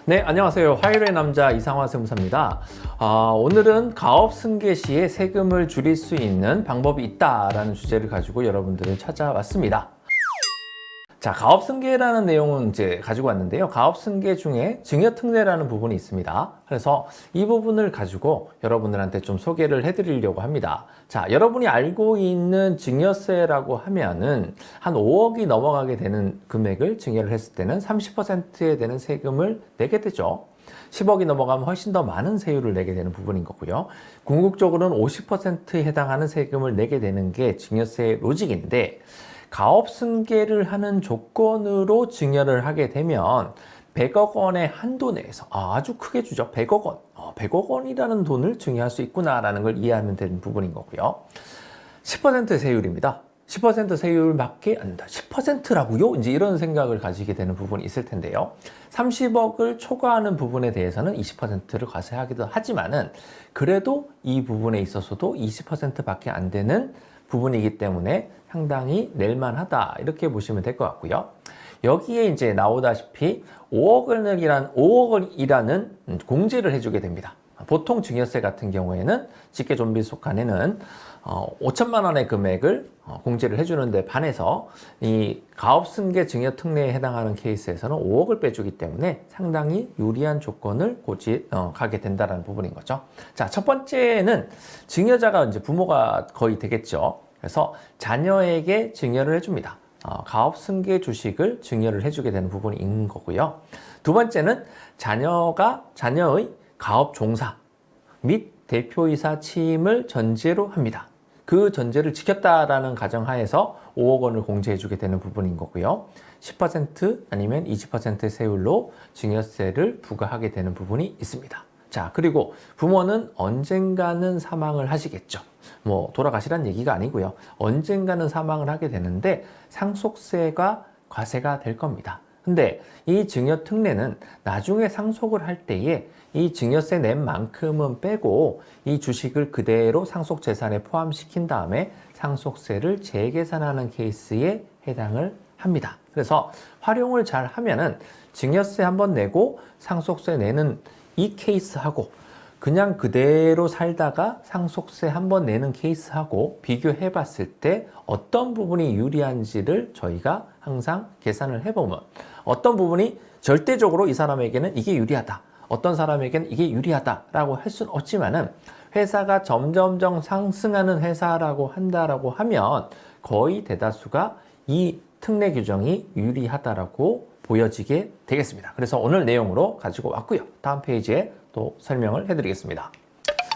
네, 안녕하세요. 화요일의 남자 이상화 세무사입니다. 오늘은 가업 승계 시에 세금을 줄일 수 있는 방법이 있다라는 주제를 가지고 여러분들을 찾아왔습니다. 자, 가업 승계라는 내용은 이제 가지고 왔는데요. 가업 승계 중에 증여특례라는 부분이 있습니다. 그래서 이 부분을 가지고 여러분들한테 좀 소개를 해드리려고 합니다. 자, 여러분이 알고 있는 증여세라고 하면은 한 5억이 넘어가게 되는 금액을 증여를 했을 때는 30%에 되는 세금을 내게 되죠. 10억이 넘어가면 훨씬 더 많은 세율을 내게 되는 부분인 거고요. 궁극적으로는 50%에 해당하는 세금을 내게 되는 게 증여세의 로직인데, 가업 승계를 하는 조건으로 증여를 하게 되면 100억 원의 한도 내에서 아주 크게 주죠. 100억 원. 100억 원이라는 돈을 증여할 수 있구나라는 걸 이해하면 되는 부분인 거고요. 10% 세율입니다. 10% 세율밖에 안 된다. 10%라고요? 이제 이런 생각을 가지게 되는 부분이 있을 텐데요. 30억을 초과하는 부분에 대해서는 20%를 과세하기도 하지만은 그래도 이 부분에 있어서도 20%밖에 안 되는 부분이기 때문에 상당히 낼만하다 이렇게 보시면 될 것 같고요. 여기에 이제 나오다시피 5억이라는 공제를 해주게 됩니다. 보통 증여세 같은 경우에는 직계존비속한에는 5천만 원의 금액을 공제를 해주는데 반해서 이 가업승계 증여특례에 해당하는 케이스에서는 5억을 빼주기 때문에 상당히 유리한 조건을 가게 된다는 부분인 거죠. 자, 첫 번째는 증여자가 이제 부모가 거의 되겠죠. 그래서 자녀에게 증여를 해줍니다. 가업승계 주식을 증여를 해주게 되는 부분이 있는 거고요. 두 번째는 자녀의 가업 종사 및 대표이사 취임을 전제로 합니다. 그 전제를 지켰다라는 가정하에서 5억 원을 공제해주게 되는 부분인 거고요. 10% 아니면 20%의 세율로 증여세를 부과하게 되는 부분이 있습니다. 자, 그리고 부모는 언젠가는 사망을 하시겠죠. 뭐 돌아가시란 얘기가 아니고요. 언젠가는 사망을 하게 되는데 상속세가 과세가 될 겁니다. 근데 이 증여특례는 나중에 상속을 할 때에 이 증여세 낸 만큼은 빼고 이 주식을 그대로 상속재산에 포함시킨 다음에 상속세를 재계산하는 케이스에 해당을 합니다. 그래서 활용을 잘 하면은 증여세 한번 내고 상속세 내는 이 케이스하고 그냥 그대로 살다가 상속세 한번 내는 케이스하고 비교해 봤을 때 어떤 부분이 유리한지를 저희가 항상 계산을 해보면 어떤 부분이 절대적으로 이 사람에게는 이게 유리하다, 어떤 사람에게는 이게 유리하다라고 할 수는 없지만은 회사가 점점점 상승하는 회사라고 한다라고 하면 거의 대다수가 이 특례 규정이 유리하다라고 보여지게 되겠습니다. 그래서 오늘 내용으로 가지고 왔고요. 다음 페이지에 또 설명을 해드리겠습니다.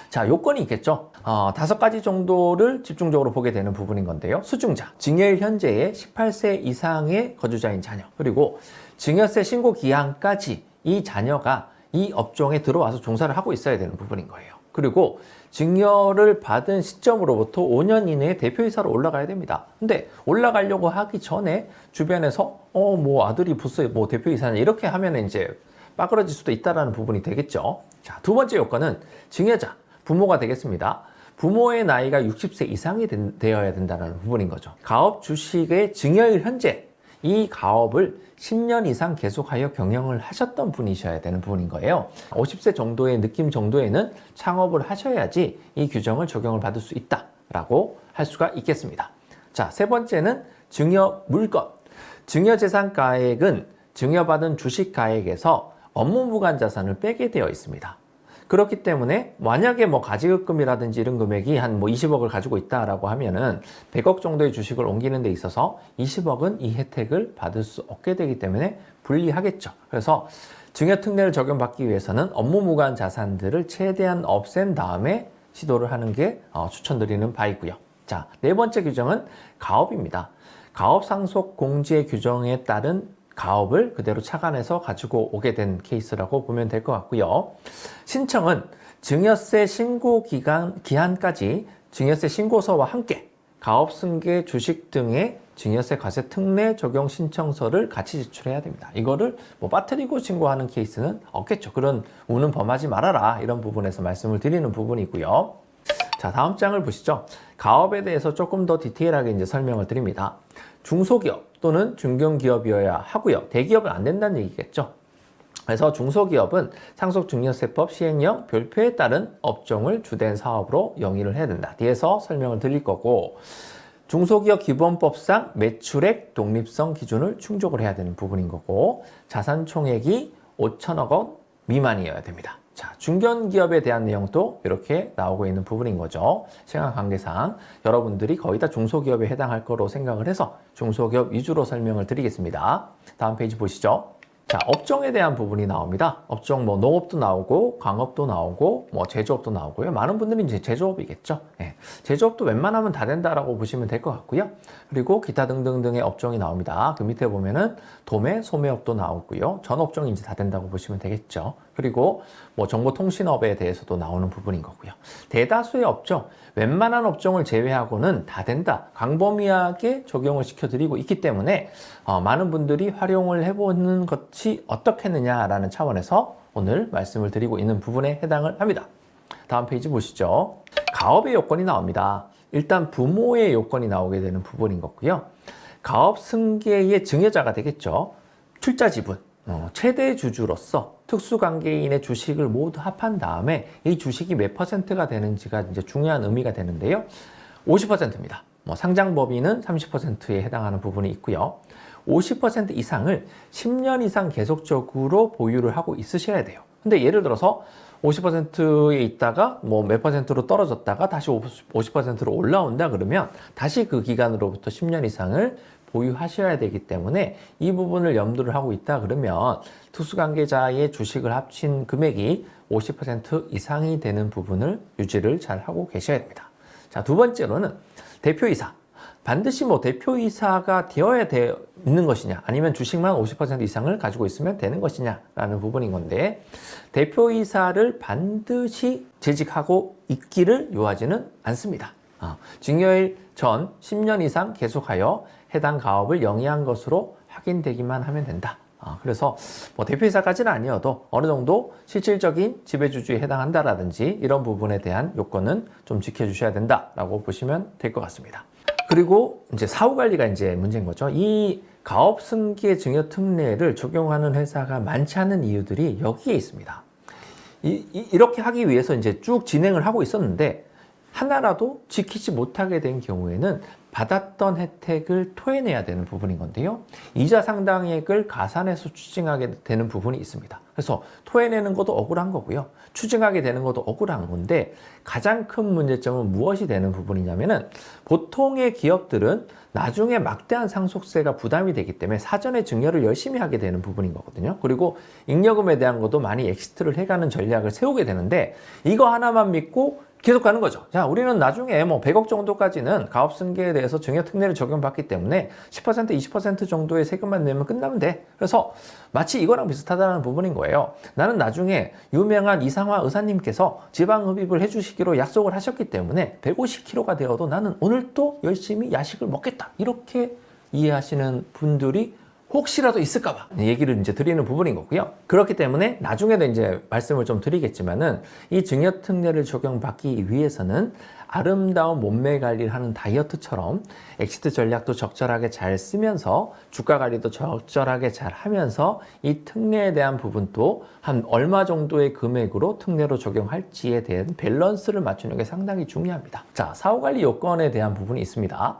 자, 요건이 있겠죠. 5가지 정도를 집중적으로 보게 되는 부분인 건데요. 수증자, 증여일 현재의 18세 이상의 거주자인 자녀, 그리고 증여세 신고 기한까지 이 자녀가 이 업종에 들어와서 종사를 하고 있어야 되는 부분인 거예요. 그리고 증여를 받은 시점으로부터 5년 이내에 대표이사로 올라가야 됩니다. 근데 올라가려고 하기 전에 주변에서 뭐 아들이 부서에 뭐 대표이사냐 이렇게 하면 이제 빠그러질 수도 있다라는 부분이 되겠죠. 자, 두 번째 요건은 증여자, 부모가 되겠습니다. 부모의 나이가 60세 이상이 되어야 된다는 부분인 거죠. 가업 주식의 증여일 현재 이 가업을 10년 이상 계속하여 경영을 하셨던 분이셔야 되는 부분인 거예요. 50세 정도의 느낌 정도에는 창업을 하셔야지 이 규정을 적용을 받을 수 있다라고 할 수가 있겠습니다. 자, 세 번째는 증여 물건. 증여재산가액은 증여받은 주식가액에서 업무무관 자산을 빼게 되어 있습니다. 그렇기 때문에 만약에 뭐 가지급금이라든지 이런 금액이 한 뭐 20억을 가지고 있다라고 하면은 100억 정도의 주식을 옮기는 데 있어서 20억은 이 혜택을 받을 수 없게 되기 때문에 불리하겠죠. 그래서 증여특례를 적용받기 위해서는 업무무관 자산들을 최대한 없앤 다음에 시도를 하는 게 추천드리는 바이고요. 자, 네 번째 규정은 가업입니다. 가업 상속 공제 규정에 따른 가업을 그대로 착안해서 가지고 오게 된 케이스라고 보면 될 것 같고요. 신청은 증여세 신고 기한까지 증여세 신고서와 함께 가업승계 주식 등의 증여세 과세 특례 적용 신청서를 같이 제출해야 됩니다. 이거를 뭐 빠뜨리고 신고하는 케이스는 없겠죠. 그런 우는 범하지 말아라 이런 부분에서 말씀을 드리는 부분이고요. 자, 다음 장을 보시죠. 가업에 대해서 조금 더 디테일하게 이제 설명을 드립니다. 중소기업 또는 중견기업이어야 하고요. 대기업은 안 된다는 얘기겠죠. 그래서 중소기업은 상속증여세법 시행령 별표에 따른 업종을 주된 사업으로 영위를 해야 된다. 뒤에서 설명을 드릴 거고, 중소기업 기본법상 매출액 독립성 기준을 충족을 해야 되는 부분인 거고, 자산 총액이 5천억 원 미만이어야 됩니다. 자, 중견기업에 대한 내용도 이렇게 나오고 있는 부분인 거죠. 시간 관계상 여러분들이 거의 다 중소기업에 해당할 거로 생각을 해서 중소기업 위주로 설명을 드리겠습니다. 다음 페이지 보시죠. 자, 업종에 대한 부분이 나옵니다. 업종 뭐 농업도 나오고 광업도 나오고 뭐 제조업도 나오고요. 많은 분들이 이제 제조업이겠죠. 예, 제조업도 웬만하면 다 된다라고 보시면 될 것 같고요. 그리고 기타 등등등의 업종이 나옵니다. 그 밑에 보면은 도매, 소매업도 나오고요. 전 업종이 이제 다 된다고 보시면 되겠죠. 그리고 뭐 정보통신업에 대해서도 나오는 부분인 거고요. 대다수의 업종, 웬만한 업종을 제외하고는 다 된다. 광범위하게 적용을 시켜드리고 있기 때문에 많은 분들이 활용을 해보는 것이 어떻겠느냐라는 차원에서 오늘 말씀을 드리고 있는 부분에 해당을 합니다. 다음 페이지 보시죠. 가업의 요건이 나옵니다. 일단 부모의 요건이 나오게 되는 부분인 거고요. 가업 승계의 증여자가 되겠죠. 출자 지분. 최대 주주로서 특수관계인의 주식을 모두 합한 다음에 이 주식이 몇 퍼센트가 되는지가 이제 중요한 의미가 되는데요. 50%입니다. 상장법인은 30%에 해당하는 부분이 있고요. 50% 이상을 10년 이상 계속적으로 보유를 하고 있으셔야 돼요. 근데 예를 들어서 50%에 있다가 몇 퍼센트로 떨어졌다가 다시 50%로 올라온다 그러면 다시 그 기간으로부터 10년 이상을 보유하셔야 되기 때문에 이 부분을 염두를 하고 있다 그러면 특수관계자의 주식을 합친 금액이 50% 이상이 되는 부분을 유지를 잘 하고 계셔야 됩니다. 자, 두 번째로는 대표이사. 반드시 대표이사가 되어야 있는 것이냐 아니면 주식만 50% 이상을 가지고 있으면 되는 것이냐라는 부분인 건데, 대표이사를 반드시 재직하고 있기를 요하지는 않습니다. 증여일 전 10년 이상 계속하여 해당 가업을 영위한 것으로 확인되기만 하면 된다. 그래서 대표이사까지는 아니어도 어느 정도 실질적인 지배주주에 해당한다라든지 이런 부분에 대한 요건은 좀 지켜주셔야 된다라고 보시면 될 것 같습니다. 그리고 이제 사후관리가 이제 문제인 거죠. 이 가업 승계 증여 특례를 적용하는 회사가 많지 않은 이유들이 여기에 있습니다. 이렇게 하기 위해서 이제 쭉 진행을 하고 있었는데 하나라도 지키지 못하게 된 경우에는 받았던 혜택을 토해내야 되는 부분인 건데요. 이자 상당액을 가산해서 추징하게 되는 부분이 있습니다. 그래서 토해내는 것도 억울한 거고요. 추징하게 되는 것도 억울한 건데, 가장 큰 문제점은 무엇이 되는 부분이냐면은 보통의 기업들은 나중에 막대한 상속세가 부담이 되기 때문에 사전에 증여를 열심히 하게 되는 부분인 거거든요. 그리고 잉여금에 대한 것도 많이 엑시트를 해가는 전략을 세우게 되는데 이거 하나만 믿고 계속 가는 거죠. 자, 우리는 나중에 100억 정도까지는 가업승계에 대해서 증여특례를 적용받기 때문에 10%, 20% 정도의 세금만 내면 끝나면 돼. 그래서 마치 이거랑 비슷하다는 부분인 거예요. 나는 나중에 유명한 이상화 의사님께서 지방흡입을 해주시기로 약속을 하셨기 때문에 150kg가 되어도 나는 오늘 또 열심히 야식을 먹겠다. 이렇게 이해하시는 분들이 혹시라도 있을까봐 얘기를 이제 드리는 부분인 거고요. 그렇기 때문에 나중에도 이제 말씀을 좀 드리겠지만은 이 증여특례를 적용받기 위해서는 아름다운 몸매 관리를 하는 다이어트처럼 엑시트 전략도 적절하게 잘 쓰면서 주가 관리도 적절하게 잘 하면서 이 특례에 대한 부분도 한 얼마 정도의 금액으로 특례로 적용할지에 대한 밸런스를 맞추는 게 상당히 중요합니다. 자, 사후관리 요건에 대한 부분이 있습니다.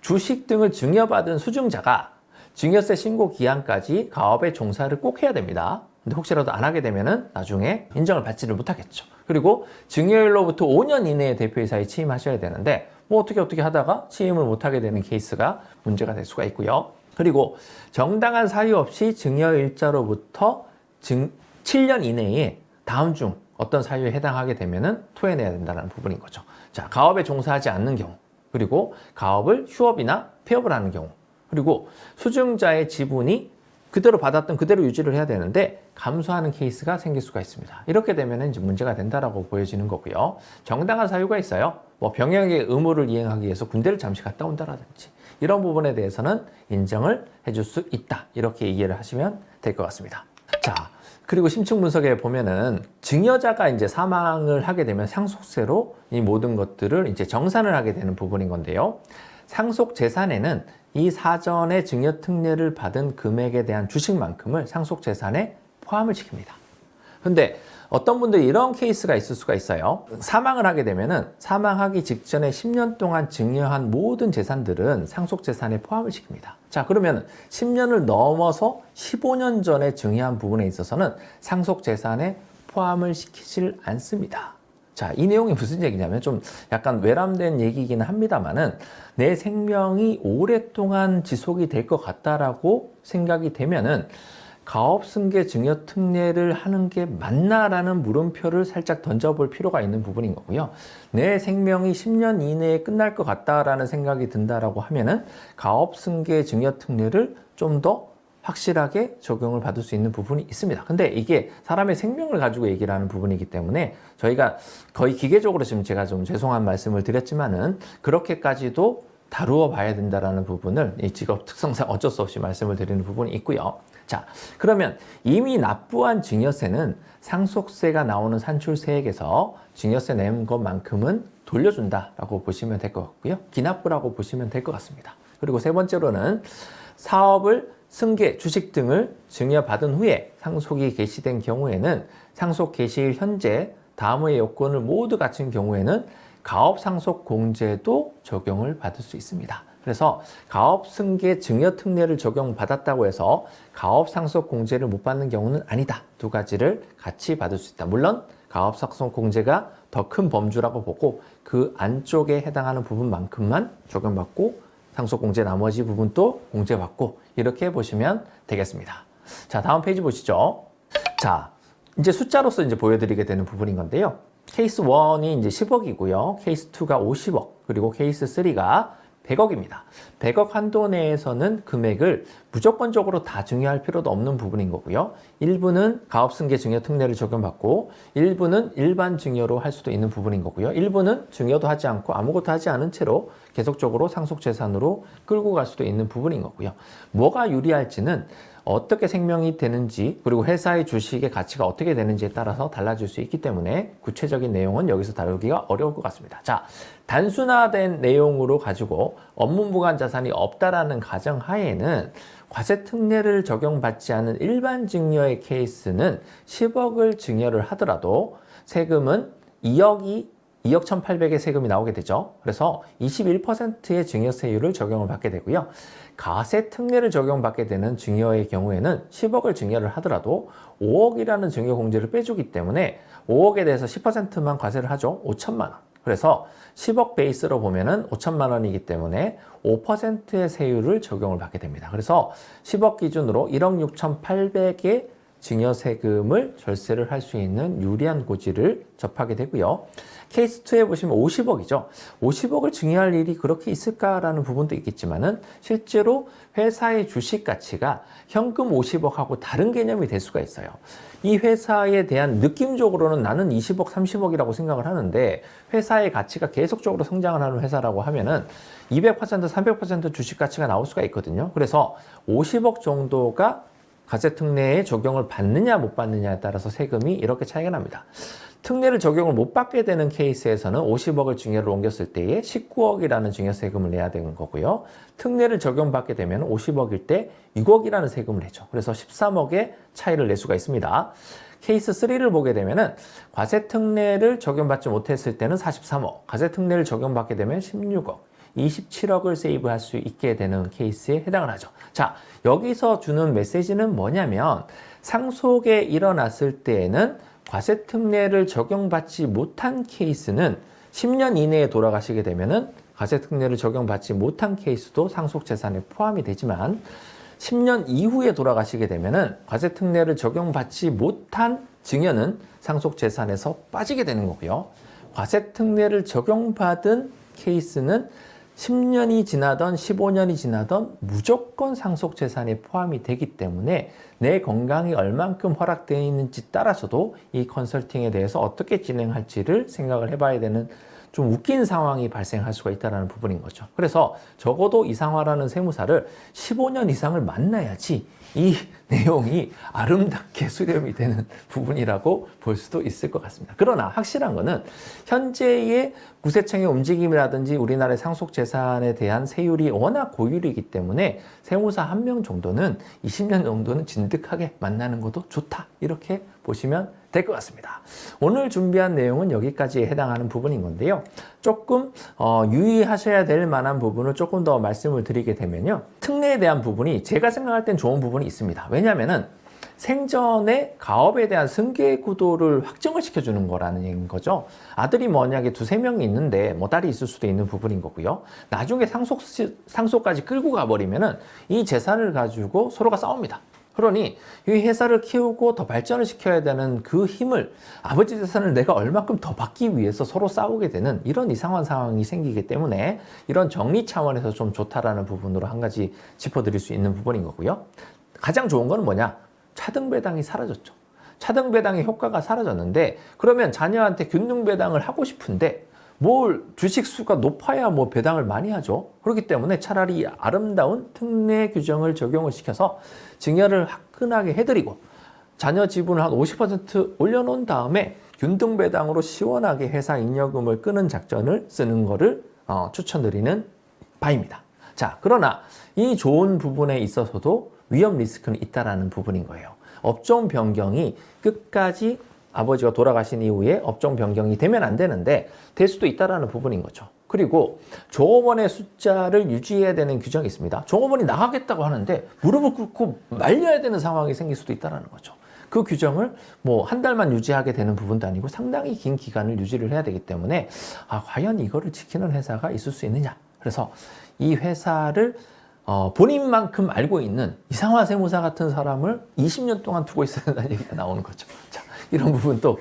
주식 등을 증여받은 수증자가 증여세 신고 기한까지 가업에 종사를 꼭 해야 됩니다. 근데 혹시라도 안 하게 되면은 나중에 인정을 받지를 못하겠죠. 그리고 증여일로부터 5년 이내에 대표이사에 취임하셔야 되는데 어떻게 하다가 취임을 못하게 되는 케이스가 문제가 될 수가 있고요. 그리고 정당한 사유 없이 증여일자로부터 7년 이내에 다음 중 어떤 사유에 해당하게 되면은 토해내야 된다는 부분인 거죠. 자, 가업에 종사하지 않는 경우, 그리고 가업을 휴업이나 폐업을 하는 경우, 그리고 수증자의 지분이 그대로 받았던 그대로 유지를 해야 되는데 감소하는 케이스가 생길 수가 있습니다. 이렇게 되면 이제 문제가 된다라고 보여지는 거고요. 정당한 사유가 있어요. 병역의 의무를 이행하기 위해서 군대를 잠시 갔다 온다라든지 이런 부분에 대해서는 인정을 해줄 수 있다. 이렇게 이해를 하시면 될 것 같습니다. 자, 그리고 심층 분석에 보면은 증여자가 이제 사망을 하게 되면 상속세로 이 모든 것들을 이제 정산을 하게 되는 부분인 건데요. 상속 재산에는 이 사전에 증여특례를 받은 금액에 대한 주식만큼을 상속 재산에 포함을 시킵니다. 근데 어떤 분들이 이런 케이스가 있을 수가 있어요. 사망을 하게 되면은 사망하기 직전에 10년 동안 증여한 모든 재산들은 상속재산에 포함을 시킵니다. 자, 그러면 10년을 넘어서 15년 전에 증여한 부분에 있어서는 상속재산에 포함을 시키질 않습니다. 자, 이 내용이 무슨 얘기냐면 좀 약간 외람된 얘기이기는 합니다만은 내 생명이 오랫동안 지속이 될 것 같다라고 생각이 되면은 가업승계 증여 특례를 하는 게 맞나라는 물음표를 살짝 던져볼 필요가 있는 부분인 거고요. 내 생명이 10년 이내에 끝날 것 같다라는 생각이 든다라고 하면은 가업승계 증여 특례를 좀 더 확실하게 적용을 받을 수 있는 부분이 있습니다. 근데 이게 사람의 생명을 가지고 얘기를 하는 부분이기 때문에 저희가 거의 기계적으로 지금 제가 좀 죄송한 말씀을 드렸지만은 그렇게까지도 다루어 봐야 된다라는 부분을 이 직업 특성상 어쩔 수 없이 말씀을 드리는 부분이 있고요. 자, 그러면 이미 납부한 증여세는 상속세가 나오는 산출세액에서 증여세 낸 것만큼은 돌려준다라고 보시면 될 것 같고요. 기납부라고 보시면 될 것 같습니다. 그리고 세 번째로는 사업을 승계, 주식 등을 증여받은 후에 상속이 개시된 경우에는 상속 개시일 현재 다음의 요건을 모두 갖춘 경우에는 가업상속공제도 적용을 받을 수 있습니다. 그래서 가업승계 증여특례를 적용받았다고 해서 가업상속공제를 못 받는 경우는 아니다. 두 가지를 같이 받을 수 있다. 물론 가업상속공제가 더 큰 범주라고 보고 그 안쪽에 해당하는 부분만큼만 적용받고 상속공제 나머지 부분도 공제받고 이렇게 보시면 되겠습니다. 자, 다음 페이지 보시죠. 자, 이제 숫자로서 이제 보여드리게 되는 부분인 건데요. 케이스 1이 이제 10억이고요. 케이스 2가 50억, 그리고 케이스 3가 100억입니다. 100억 한도 내에서는 금액을 무조건적으로 다 증여할 필요도 없는 부분인 거고요. 일부는 가업승계 증여 특례를 적용받고 일부는 일반 증여로 할 수도 있는 부분인 거고요. 일부는 증여도 하지 않고 아무것도 하지 않은 채로 계속적으로 상속재산으로 끌고 갈 수도 있는 부분인 거고요. 뭐가 유리할지는 어떻게 생명이 되는지 그리고 회사의 주식의 가치가 어떻게 되는지에 따라서 달라질 수 있기 때문에 구체적인 내용은 여기서 다루기가 어려울 것 같습니다. 자, 단순화된 내용으로 가지고 업무부관 자산이 없다라는 가정하에는 과세특례를 적용받지 않은 일반 증여의 케이스는 10억을 증여를 하더라도 세금은 2억 1,800의 세금이 나오게 되죠. 그래서 21%의 증여세율을 적용을 받게 되고요. 가세특례를 적용받게 되는 증여의 경우에는 10억을 증여를 하더라도 5억이라는 증여공제를 빼주기 때문에 5억에 대해서 10%만 과세를 하죠. 5천만 원. 그래서 10억 베이스로 보면은 5천만 원이기 때문에 5%의 세율을 적용을 받게 됩니다. 그래서 10억 기준으로 1억 6,800의 증여세금을 절세를 할 수 있는 유리한 고지를 접하게 되고요. 케이스 2에 보시면 50억이죠. 50억을 증여할 일이 그렇게 있을까라는 부분도 있겠지만은 실제로 회사의 주식 가치가 현금 50억하고 다른 개념이 될 수가 있어요. 이 회사에 대한 느낌적으로는 나는 20억, 30억이라고 생각을 하는데 회사의 가치가 계속적으로 성장을 하는 회사라고 하면은 200%, 300% 주식 가치가 나올 수가 있거든요. 그래서 50억 정도가 과세특례에 적용을 받느냐 못 받느냐에 따라서 세금이 이렇게 차이가 납니다. 특례를 적용을 못 받게 되는 케이스에서는 50억을 증여를 옮겼을 때에 19억이라는 증여세금을 내야 되는 거고요. 특례를 적용받게 되면 50억일 때 6억이라는 세금을 내죠. 그래서 13억의 차이를 낼 수가 있습니다. 케이스 3를 보게 되면은 과세특례를 적용받지 못했을 때는 43억, 과세특례를 적용받게 되면 16억, 27억을 세이브할 수 있게 되는 케이스에 해당을 하죠. 자, 여기서 주는 메시지는 뭐냐면 상속에 일어났을 때에는 과세특례를 적용받지 못한 케이스는 10년 이내에 돌아가시게 되면은 과세특례를 적용받지 못한 케이스도 상속재산에 포함이 되지만 10년 이후에 돌아가시게 되면은 과세특례를 적용받지 못한 증여는 상속재산에서 빠지게 되는 거고요. 과세특례를 적용받은 케이스는 10년이 지나던 15년이 지나던 무조건 상속재산에 포함이 되기 때문에 내 건강이 얼만큼 허락되어 있는지 따라서도 이 컨설팅에 대해서 어떻게 진행할지를 생각을 해봐야 되는 좀 웃긴 상황이 발생할 수가 있다는 부분인 거죠. 그래서 적어도 이상화라는 세무사를 15년 이상을 만나야지 이 내용이 아름답게 수렴이 되는 부분이라고 볼 수도 있을 것 같습니다. 그러나 확실한 거는 현재의 구세청의 움직임이라든지 우리나라의 상속재산에 대한 세율이 워낙 고율이기 때문에 세무사 한 명 정도는 20년 정도는 진득하게 만나는 것도 좋다, 이렇게 보시면 될 것 같습니다. 오늘 준비한 내용은 여기까지에 해당하는 부분인 건데요. 조금 유의하셔야 될 만한 부분을 조금 더 말씀을 드리게 되면요. 특례에 대한 부분이 제가 생각할 땐 좋은 부분이 있습니다. 왜냐하면은 생전에 가업에 대한 승계 구도를 확정을 시켜주는 거라는 얘기인 거죠. 아들이 만약에 2-3명이 있는데 뭐 딸이 있을 수도 있는 부분인 거고요. 나중에 상속까지 끌고 가버리면은 이 재산을 가지고 서로가 싸웁니다. 그러니 이 회사를 키우고 더 발전을 시켜야 되는 그 힘을, 아버지 재산을 내가 얼마큼 더 받기 위해서 서로 싸우게 되는 이런 이상한 상황이 생기기 때문에 이런 정리 차원에서 좀 좋다라는 부분으로 한 가지 짚어드릴 수 있는 부분인 거고요. 가장 좋은 거는 뭐냐? 차등배당이 사라졌죠. 차등배당의 효과가 사라졌는데, 그러면 자녀한테 균등배당을 하고 싶은데 뭘 주식 수가 높아야 뭐 배당을 많이 하죠. 그렇기 때문에 차라리 아름다운 특례 규정을 적용을 시켜서 증여를 화끈하게 해드리고 자녀 지분을 한 50% 올려놓은 다음에 균등배당으로 시원하게 회사 잉여금을 끄는 작전을 쓰는 거를 추천드리는 바입니다. 자, 그러나 이 좋은 부분에 있어서도 위험 리스크는 있다라는 부분인 거예요. 업종 변경이 끝까지 아버지가 돌아가신 이후에 업종 변경이 되면 안 되는데 될 수도 있다라는 부분인 거죠. 그리고 종업원의 숫자를 유지해야 되는 규정이 있습니다. 종업원이 나가겠다고 하는데 무릎을 꿇고 말려야 되는 상황이 생길 수도 있다라는 거죠. 그 규정을 뭐 한 달만 유지하게 되는 부분도 아니고 상당히 긴 기간을 유지를 해야 되기 때문에 과연 이거를 지키는 회사가 있을 수 있느냐. 그래서 이 회사를 본인만큼 알고 있는 이상화 세무사 같은 사람을 20년 동안 두고 있어야 된다는 얘기가 나오는 거죠. 자, 이런 부분도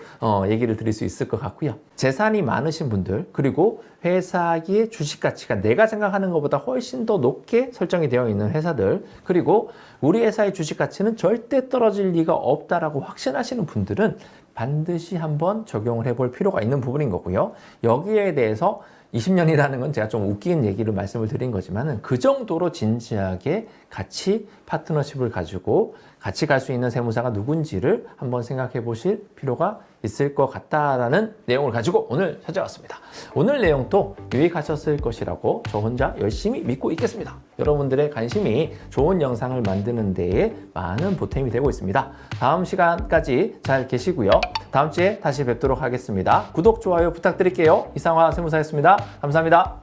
얘기를 드릴 수 있을 것 같고요. 재산이 많으신 분들, 그리고 회사의 주식 가치가 내가 생각하는 것보다 훨씬 더 높게 설정이 되어 있는 회사들, 그리고 우리 회사의 주식 가치는 절대 떨어질 리가 없다라고 확신하시는 분들은 반드시 한번 적용을 해볼 필요가 있는 부분인 거고요. 여기에 대해서 20년이라는 건 제가 좀 웃긴 얘기를 말씀을 드린 거지만은 그 정도로 진지하게 같이 파트너십을 가지고 같이 갈 수 있는 세무사가 누군지를 한번 생각해 보실 필요가 있을 것 같다라는 내용을 가지고 오늘 찾아왔습니다. 오늘 내용도 유익하셨을 것이라고 저 혼자 열심히 믿고 있겠습니다. 여러분들의 관심이 좋은 영상을 만드는 데에 많은 보탬이 되고 있습니다. 다음 시간까지 잘 계시고요. 다음 주에 다시 뵙도록 하겠습니다. 구독, 좋아요 부탁드릴게요. 이상화 세무사였습니다. 감사합니다.